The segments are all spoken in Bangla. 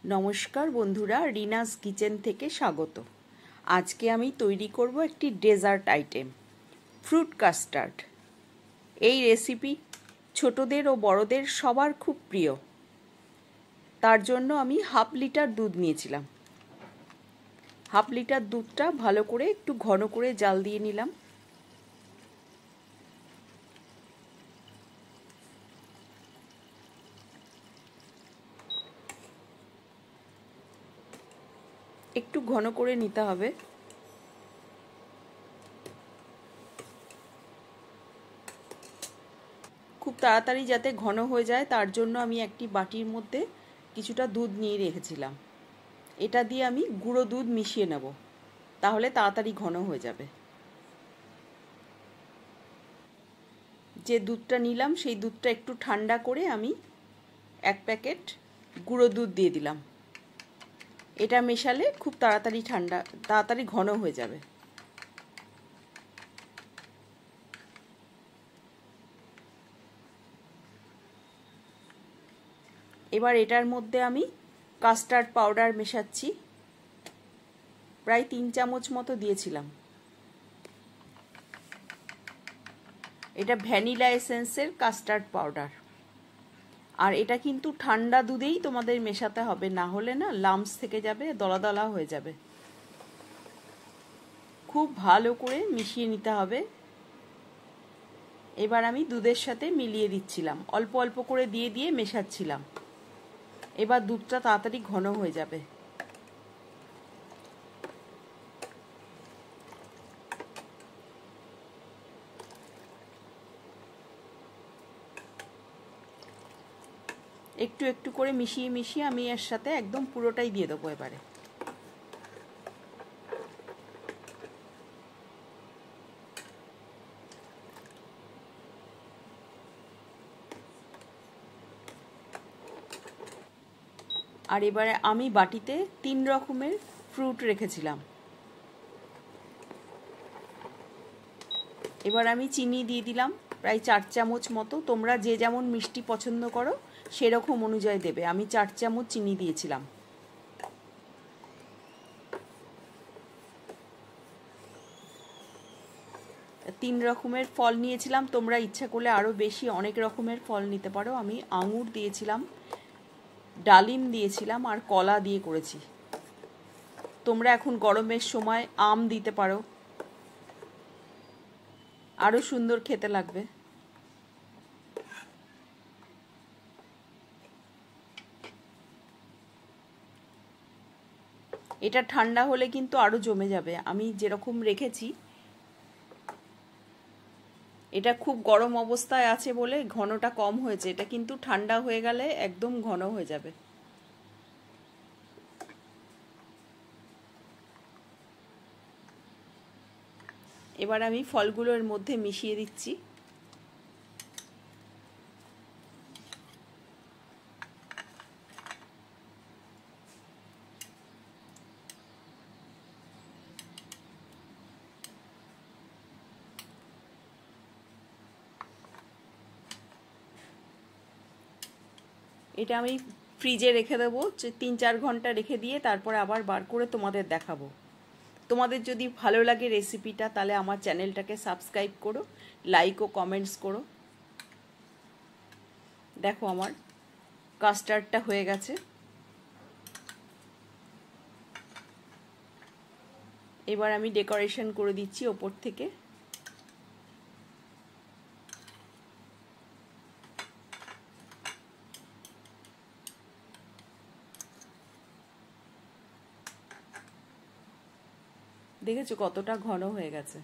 নমস্কার বন্ধুরা, রিনাস কিচেন থেকে স্বাগত। আজকে আমি তৈরি করব একটি ডেজার্ট আইটেম, ফ্রুট কাস্টার্ড। এই রেসিপি ছোটদের ও বড়দের সবার খুব প্রিয়। তার জন্য আমি হাফ লিটার দুধ নিয়েছিলাম। হাফ লিটার দুধটা ভালো করে একটু ঘন করে জাল দিয়ে নিলাম। একটু ঘন করে নিতে হবে। খুব তাড়াতাড়ি যাতে ঘন হয়ে যায় তার জন্য আমি একটি বাটির মধ্যে কিছুটা দুধ নিয়ে রেখেছিলাম। এটা দিয়ে আমি গুঁড়ো দুধ মিশিয়ে নেব, তাহলে তাড়াতাড়ি ঘন হয়ে যাবে। যে দুধটা নিলাম সেই দুধটা একটু ঠান্ডা করে আমি এক প্যাকেট গুঁড়ো দুধ দিয়ে দিলাম। এটা মেশালে খুব তাড়াতাড়ি ঘন হয়ে যাবে। এবার এটার মধ্যে আমি কাস্টার্ড পাউডার মেশাচ্ছি। প্রায় 3 চামচ মতো দিয়েছিলাম। এটা ভ্যানিলা এসেন্সের কাস্টার্ড পাউডার। আর এটা কিন্তু ঠান্ডা দুধেই তোমাদের মেশাতে হবে, না হলে না লাম্পস থেকে যাবে, দলা দলা হয়ে যাবে। খুব ভালো করে মিশিয়ে নিতে হবে। এবার আমি দুধের সাথে মিলিয়ে দিচ্ছিলাম, অল্প অল্প করে দিয়ে দিয়ে মেশাচ্ছিলাম। এবার দুধটা তাড়াতাড়ি ঘন হয়ে যাবে। একটু একটু করে মিশিয়ে মিশিয়ে আমি এর সাথে একদম পুরোটাই দিয়ে দেবো এবারে। আর এবারে আমি বাটিতে 3 রকমের ফ্রুট রেখেছিলাম। এবার আমি চিনি দিয়ে দিলাম প্রায় 4 চামচ মতো। তোমরা যে যেমন মিষ্টি পছন্দ করো সেরকম অনুযায়ী দেবে। আমি 4 চামচ চিনি দিয়েছিলাম। তিন রকমের ফল নিয়েছিলাম। তোমরা ইচ্ছা করলে আরও বেশি অনেক রকমের ফল নিতে পারো। আমি আঙুর দিয়েছিলাম, ডালিম দিয়েছিলাম আর কলা দিয়ে করেছি। তোমরা এখন গরমের সময় আম দিতে পারো, আরও সুন্দর খেতে লাগবে। এটা ঠান্ডা হলে কিন্তু আরও জমে যাবে। আমি যেরকম রেখেছি, এটা খুব গরম অবস্থায় আছে বলে ঘনটা কম হয়েছে। এটা কিন্তু ঠান্ডা হয়ে গেলে একদম ঘন হয়ে যাবে। এবার আমি ফলগুলোর মধ্যে মিশিয়ে দিচ্ছি। এটা আমি ফ্রিজে রেখে দেবো, 3-4 ঘন্টা রেখে দিয়ে তারপরে আবার বার করে তোমাদের দেখাবো। তোমাদের যদি ভালো লাগে রেসিপিটা তাহলে আমার চ্যানেলটাকে সাবস্ক্রাইব করো, লাইক ও কমেন্টস করো। দেখো আমার কাস্টার্ডটা হয়ে গেছে। এবার আমি ডেকোরেশন করে দিচ্ছি ওপর থেকে। দেখেছো কতটা ঘন হয়ে গেছে।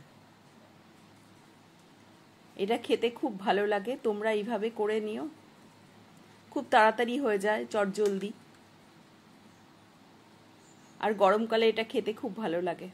এটা খেতে খুব ভালো লাগে। তোমরা এইভাবে করে নিও, খুব তাড়াতাড়ি হয়ে যায়, চটজলদি। আর গরমকালে এটা খেতে খুব ভালো লাগে।